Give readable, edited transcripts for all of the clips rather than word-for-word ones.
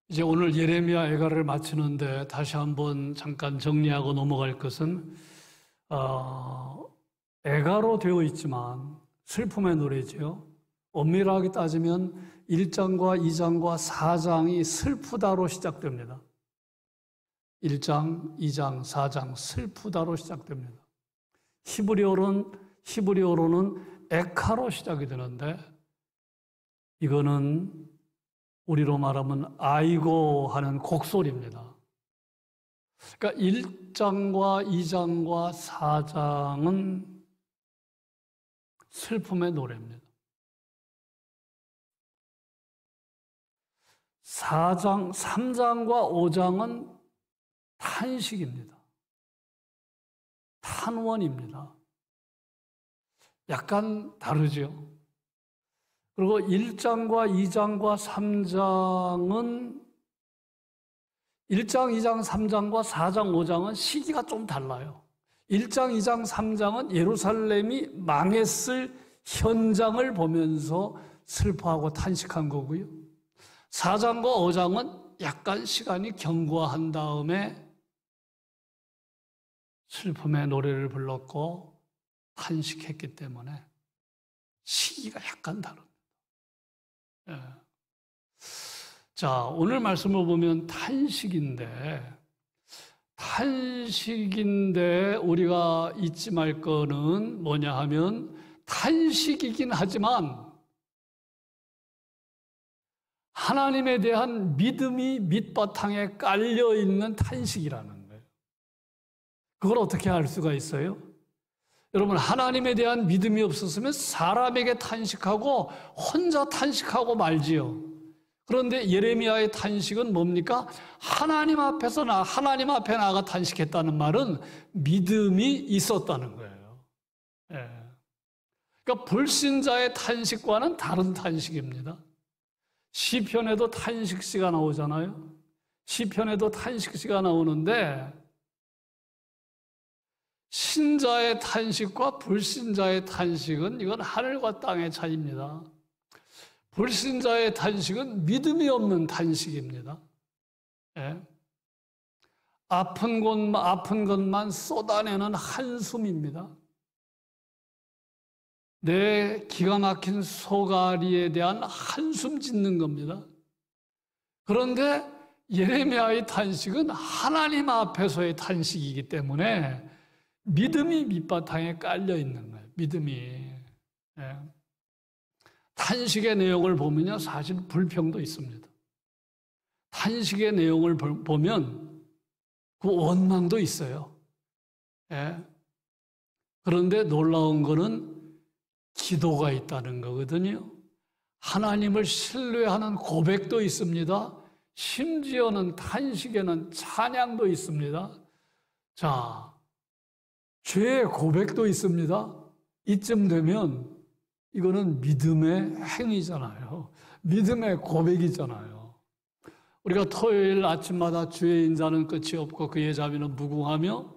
이제 오늘 예레미야 애가를 마치는데 다시 한번 잠깐 정리하고 넘어갈 것은 애가로 되어 있지만 슬픔의 노래지요. 엄밀하게 따지면 1장과 2장과 4장이 슬프다로 시작됩니다. 1장, 2장, 4장 슬프다로 시작됩니다. 히브리어로는 에카로 시작이 되는데 이거는 우리로 말하면 아이고 하는 곡소리입니다. 그러니까 1장과 2장과 4장은 슬픔의 노래입니다. 3장과 5장은 탄식입니다. 탄원입니다. 약간 다르죠. 그리고 1장과 2장과 3장은 1장, 2장, 3장과 4장, 5장은 시기가 좀 달라요. 1장, 2장, 3장은 예루살렘이 망했을 현장을 보면서 슬퍼하고 탄식한 거고요. 4장과 5장은 약간 시간이 경과한 다음에 슬픔의 노래를 불렀고 탄식했기 때문에 시기가 약간 다릅니다. 예. 자, 오늘 말씀을 보면 탄식인데 우리가 잊지 말 거는 뭐냐 하면 탄식이긴 하지만 하나님에 대한 믿음이 밑바탕에 깔려 있는 탄식이라는 거예요. 그걸 어떻게 알 수가 있어요? 여러분, 하나님에 대한 믿음이 없었으면 사람에게 탄식하고 혼자 탄식하고 말지요. 그런데 예레미야의 탄식은 뭡니까? 하나님 앞에 나가 탄식했다는 말은 믿음이 있었다는 거예요. 예. 그러니까 불신자의 탄식과는 다른 탄식입니다. 시편에도 탄식시가 나오잖아요. 시편에도 탄식시가 나오는데 신자의 탄식과 불신자의 탄식은 이건 하늘과 땅의 차이입니다. 불신자의 탄식은 믿음이 없는 탄식입니다. 예. 아픈 것만 쏟아내는 한숨입니다. 내 기가 막힌 소가리에 대한 한숨 짓는 겁니다. 그런데 예레미야의 탄식은 하나님 앞에서의 탄식이기 때문에 믿음이 밑바탕에 깔려 있는 거예요. 믿음이. 예. 탄식의 내용을 보면요, 사실 불평도 있습니다. 탄식의 내용을 보면 그 원망도 있어요. 예. 그런데 놀라운 거는 기도가 있다는 거거든요. 하나님을 신뢰하는 고백도 있습니다. 심지어는 탄식에는 찬양도 있습니다. 자, 죄의 고백도 있습니다. 이쯤 되면 이거는 믿음의 행위잖아요. 믿음의 고백이잖아요. 우리가 토요일 아침마다 주의 인자는 끝이 없고 그의 자비는 무궁하며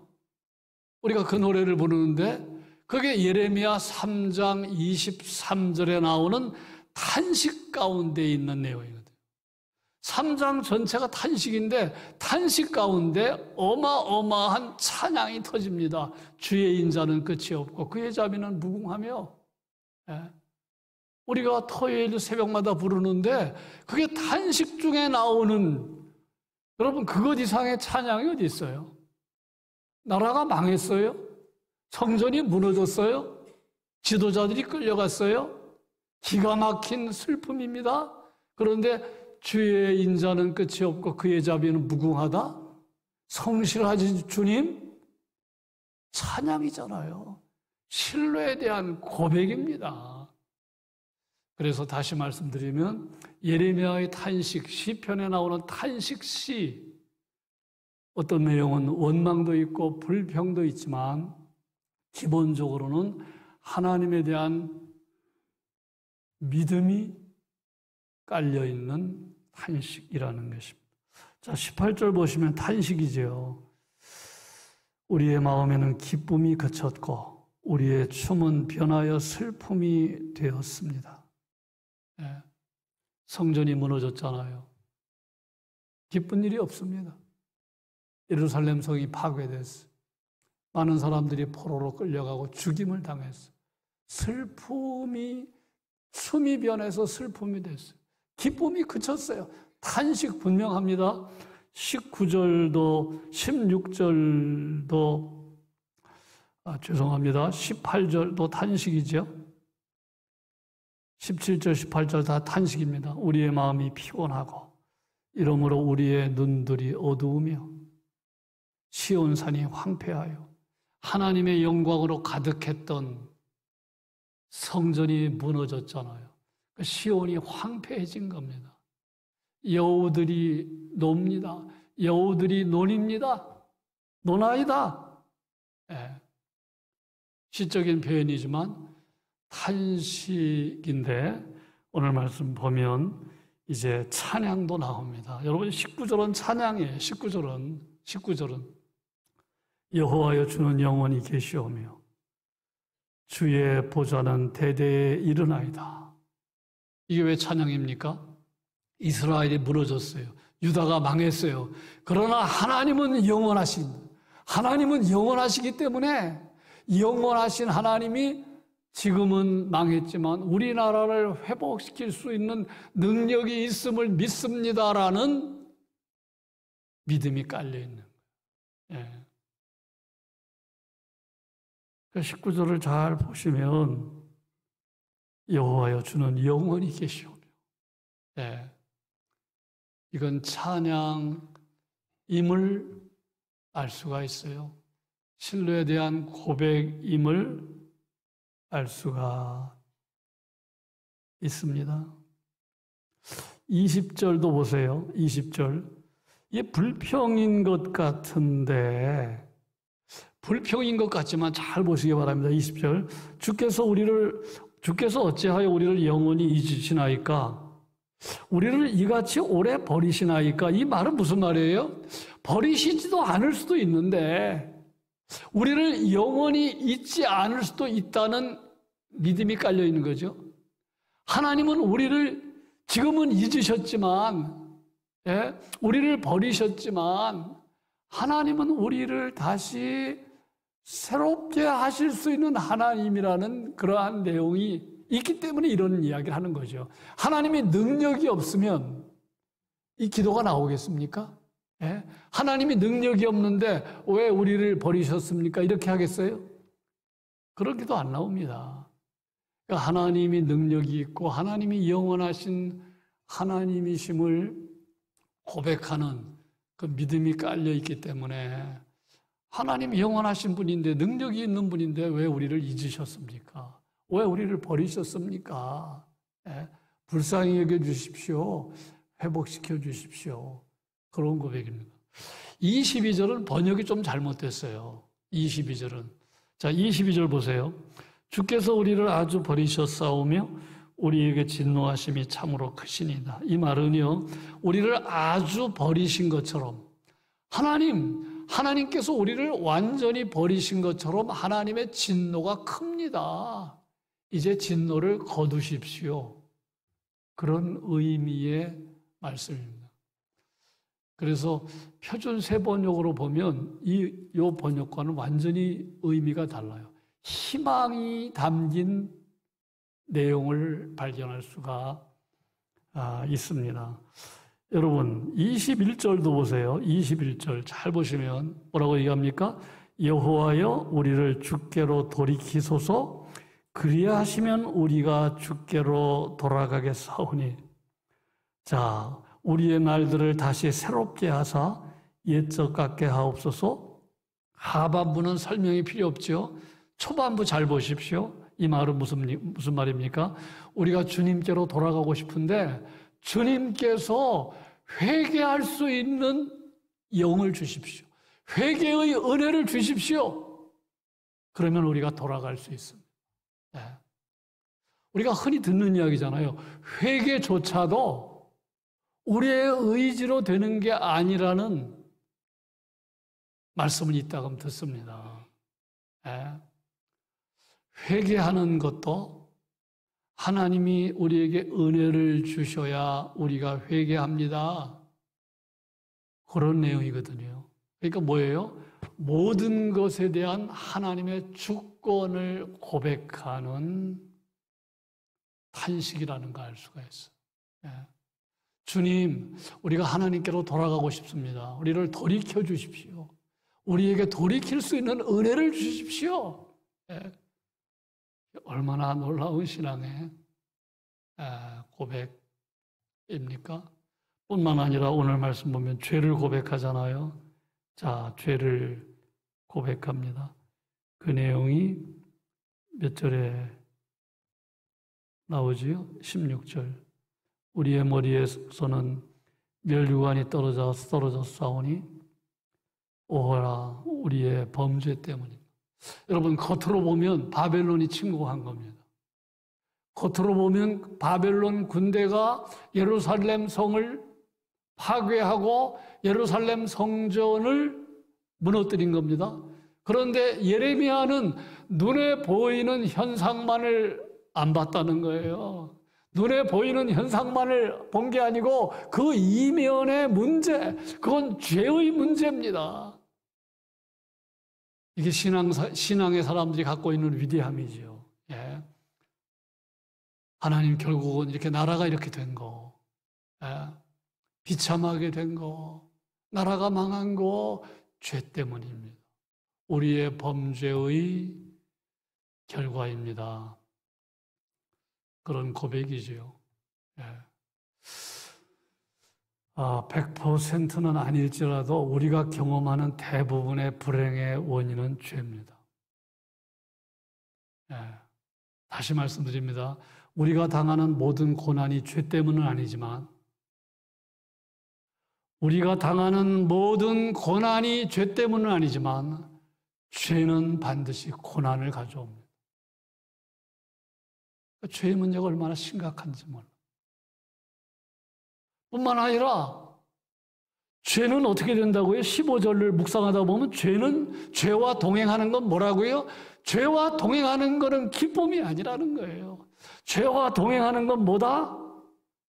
우리가 그 노래를 부르는데 그게 예레미야 3장 23절에 나오는 탄식 가운데 있는 내용이거든요. 3장 전체가 탄식인데 탄식 가운데 어마어마한 찬양이 터집니다. 주의 인자는 끝이 없고 그의 자비는 무궁하며. 예. 우리가 토요일 새벽마다 부르는데 그게 탄식 중에 나오는, 여러분 그것 이상의 찬양이 어디 있어요? 나라가 망했어요? 성전이 무너졌어요? 지도자들이 끌려갔어요? 기가 막힌 슬픔입니다. 그런데 주의 인자는 끝이 없고 그의 자비는 무궁하다? 성실하신 주님? 찬양이잖아요. 신뢰에 대한 고백입니다. 그래서 다시 말씀드리면 예레미야의 탄식, 시편에 나오는 탄식시, 어떤 내용은 원망도 있고 불평도 있지만 기본적으로는 하나님에 대한 믿음이 깔려있는 탄식이라는 것입니다. 자, 18절 보시면 탄식이죠. 우리의 마음에는 기쁨이 그쳤고 우리의 춤은 변하여 슬픔이 되었습니다. 네. 성전이 무너졌잖아요. 기쁜 일이 없습니다. 예루살렘 성이 파괴됐어요. 많은 사람들이 포로로 끌려가고 죽임을 당했어요. 숨이 변해서 슬픔이 됐어요. 기쁨이 그쳤어요. 탄식 분명합니다. 19절도 16절도 죄송합니다. 18절도 탄식이죠. 17절 18절 다 탄식입니다. 우리의 마음이 피곤하고 이러므로 우리의 눈들이 어두우며 시온산이 황폐하여 하나님의 영광으로 가득했던 성전이 무너졌잖아요. 시온이 황폐해진 겁니다. 여우들이 놉니다. 여우들이 논입니다. 논아이다. 예. 시적인 표현이지만 탄식인데 오늘 말씀 보면 이제 찬양도 나옵니다. 여러분 19절은 찬양이에요. 19절은 여호와여 주는 영원히 계시오며 주의 보좌는 대대에 이르나이다. 이게 왜 찬양입니까? 이스라엘이 무너졌어요. 유다가 망했어요. 그러나 하나님은 영원하시기 때문에 영원하신 하나님이 지금은 망했지만 우리나라를 회복시킬 수 있는 능력이 있음을 믿습니다라는 믿음이 깔려있는 거예요. 예. 19절을 잘 보시면 여호와여 주는 영원히 계시오며 예. 이건 찬양임을 알 수가 있어요. 신뢰에 대한 고백임을 알 수가 있습니다. 20절도 보세요. 20절. 이게 불평인 것 같은데 불평인 것 같지만 잘 보시기 바랍니다. 20절. 주께서 어찌하여 우리를 영원히 잊으시나이까? 우리를 이같이 오래 버리시나이까? 이 말은 무슨 말이에요? 버리시지도 않을 수도 있는데 우리를 영원히 잊지 않을 수도 있다는 믿음이 깔려 있는 거죠. 하나님은 우리를 지금은 잊으셨지만, 예? 우리를 버리셨지만 하나님은 우리를 다시 새롭게 하실 수 있는 하나님이라는 그러한 내용이 있기 때문에 이런 이야기를 하는 거죠. 하나님의 능력이 없으면 이 기도가 나오겠습니까? 예? 하나님이 능력이 없는데 왜 우리를 버리셨습니까? 이렇게 하겠어요? 그런 기도 안 나옵니다. 그러니까 하나님이 능력이 있고 하나님이 영원하신 하나님이심을 고백하는 그 믿음이 깔려 있기 때문에 하나님이 영원하신 분인데 능력이 있는 분인데 왜 우리를 잊으셨습니까? 왜 우리를 버리셨습니까? 예? 불쌍히 여겨주십시오. 회복시켜 주십시오. 그런 고백입니다. 22절은 번역이 좀 잘못됐어요. 22절은. 자, 22절 보세요. 주께서 우리를 아주 버리셨사오며 우리에게 진노하심이 참으로 크시니이다. 이 말은요, 우리를 아주 버리신 것처럼 하나님께서 우리를 완전히 버리신 것처럼 하나님의 진노가 큽니다. 이제 진노를 거두십시오. 그런 의미의 말씀입니다. 그래서 표준 세번역으로 보면 이 번역과는 완전히 의미가 달라요. 희망이 담긴 내용을 발견할 수가 있습니다. 여러분 21절도 보세요. 21절 잘 보시면 뭐라고 얘기합니까? 여호와여 우리를 주께로 돌이키소서 그리하시면 우리가 주께로 돌아가겠사오니. 자, 우리의 날들을 다시 새롭게 하사 옛적 같게 하옵소서. 하반부는 설명이 필요 없죠. 초반부 잘 보십시오. 이 말은 무슨 말입니까? 우리가 주님께로 돌아가고 싶은데 주님께서 회개할 수 있는 영을 주십시오. 회개의 은혜를 주십시오. 그러면 우리가 돌아갈 수 있습니다. 네. 우리가 흔히 듣는 이야기잖아요. 회개조차도 우리의 의지로 되는 게 아니라는 말씀을 이따금 듣습니다. 네. 회개하는 것도 하나님이 우리에게 은혜를 주셔야 우리가 회개합니다. 그런 내용이거든요. 그러니까 뭐예요? 모든 것에 대한 하나님의 주권을 고백하는 탄식이라는 걸 알 수가 있어요. 예. 주님, 우리가 하나님께로 돌아가고 싶습니다. 우리를 돌이켜 주십시오. 우리에게 돌이킬 수 있는 은혜를 주십시오. 예. 얼마나 놀라운 신앙의 고백입니까? 뿐만 아니라 오늘 말씀 보면 죄를 고백하잖아요. 자, 죄를 고백합니다. 그 내용이 몇 절에 나오지요? 16절. 우리의 머리에서는 멸류관이 떨어져 싸우니 오호라 우리의 범죄 때문입니다. 여러분, 겉으로 보면 바벨론이 침공한 겁니다. 겉으로 보면 바벨론 군대가 예루살렘 성을 파괴하고 예루살렘 성전을 무너뜨린 겁니다. 그런데 예레미야는 눈에 보이는 현상만을 안 봤다는 거예요. 눈에 보이는 현상만을 본 게 아니고 그 이면의 문제, 그건 죄의 문제입니다. 이게 신앙의 사람들이 갖고 있는 위대함이죠. 예. 하나님 결국은 이렇게 나라가 이렇게 된 거, 예. 비참하게 된 거, 나라가 망한 거, 죄 때문입니다. 우리의 범죄의 결과입니다. 그런 고백이지요. 예. 100%는 아닐지라도 우리가 경험하는 대부분의 불행의 원인은 죄입니다. 예. 다시 말씀드립니다. 우리가 당하는 모든 고난이 죄 때문은 아니지만 우리가 당하는 모든 고난이 죄 때문은 아니지만 죄는 반드시 고난을 가져옵니다. 죄의 문제가 얼마나 심각한지 몰라. 뿐만 아니라 죄는 어떻게 된다고요? 15절을 묵상하다 보면 죄와 동행하는 건 뭐라고요? 죄와 동행하는 것은 기쁨이 아니라는 거예요. 죄와 동행하는 건 뭐다?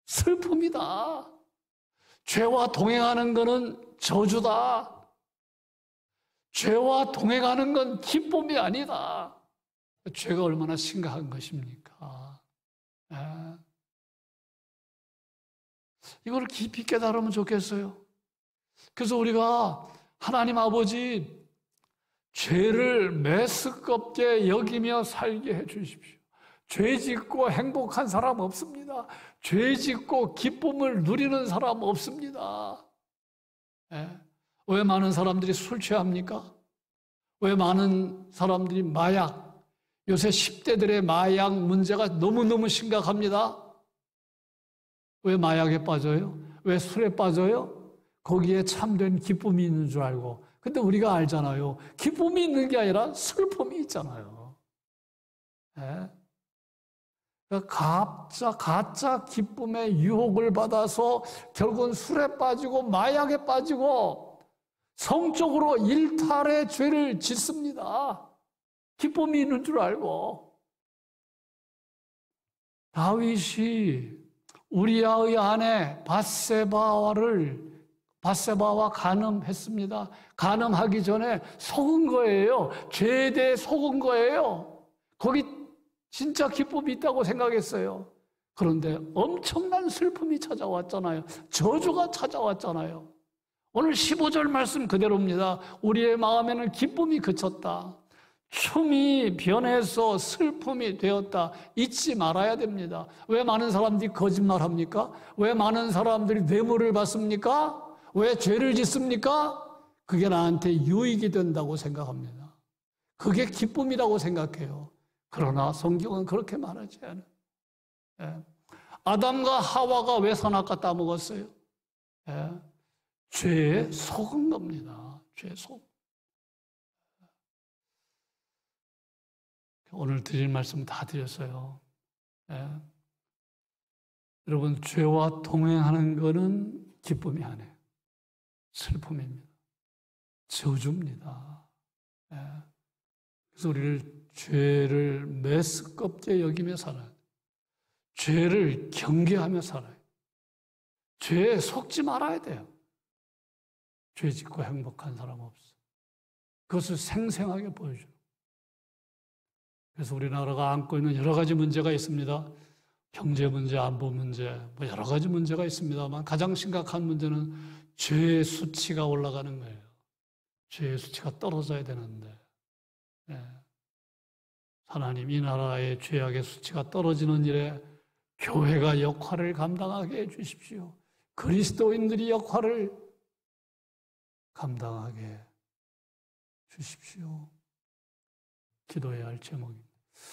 슬픔이다. 죄와 동행하는 것은 저주다. 죄와 동행하는 건 기쁨이 아니다. 죄가 얼마나 심각한 것입니까? 예. 이걸 깊이 깨달으면 좋겠어요. 그래서 우리가 하나님 아버지 죄를 메스껍게 여기며 살게 해 주십시오. 죄 짓고 행복한 사람 없습니다. 죄 짓고 기쁨을 누리는 사람 없습니다. 예. 왜 많은 사람들이 술 취합니까? 왜 많은 사람들이 마약, 요새 10대들의 마약 문제가 너무너무 심각합니다. 왜 마약에 빠져요? 왜 술에 빠져요? 거기에 참된 기쁨이 있는 줄 알고. 근데 우리가 알잖아요. 기쁨이 있는 게 아니라 슬픔이 있잖아요. 예? 가짜 기쁨의 유혹을 받아서 결국은 술에 빠지고 마약에 빠지고 성적으로 일탈의 죄를 짓습니다. 기쁨이 있는 줄 알고. 다윗이 우리아의 아내 바세바와 간음했습니다. 간음하기 전에 속은 거예요. 죄에 대해 속은 거예요. 거기 진짜 기쁨이 있다고 생각했어요. 그런데 엄청난 슬픔이 찾아왔잖아요. 저주가 찾아왔잖아요. 오늘 15절 말씀 그대로입니다. 우리의 마음에는 기쁨이 그쳤다. 춤이 변해서 슬픔이 되었다. 잊지 말아야 됩니다. 왜 많은 사람들이 거짓말합니까? 왜 많은 사람들이 뇌물을 받습니까? 왜 죄를 짓습니까? 그게 나한테 유익이 된다고 생각합니다. 그게 기쁨이라고 생각해요. 그러나 성경은 그렇게 말하지 않아요. 예. 아담과 하와가 왜 선악과 따먹었어요? 예. 죄에 속은 겁니다. 죄에 속. 오늘 드릴 말씀 다 드렸어요. 예. 여러분, 죄와 동행하는 것은 기쁨이 아니에요. 슬픔입니다. 저주입니다. 예. 그래서 우리를 죄를 메스껍게 여기며 살아야 돼요. 죄를 경계하며 살아야 돼요. 죄에 속지 말아야 돼요. 죄 짓고 행복한 사람 없어. 그것을 생생하게 보여줘요. 그래서 우리나라가 안고 있는 여러 가지 문제가 있습니다. 경제 문제, 안보 문제, 뭐 여러 가지 문제가 있습니다만 가장 심각한 문제는 죄의 수치가 올라가는 거예요. 죄의 수치가 떨어져야 되는데, 하나님 이 나라의 죄악의 수치가 떨어지는 일에 교회가 역할을 감당하게 해주십시오. 그리스도인들이 역할을 감당하게 해주십시오. 기도해야 할 제목입니다.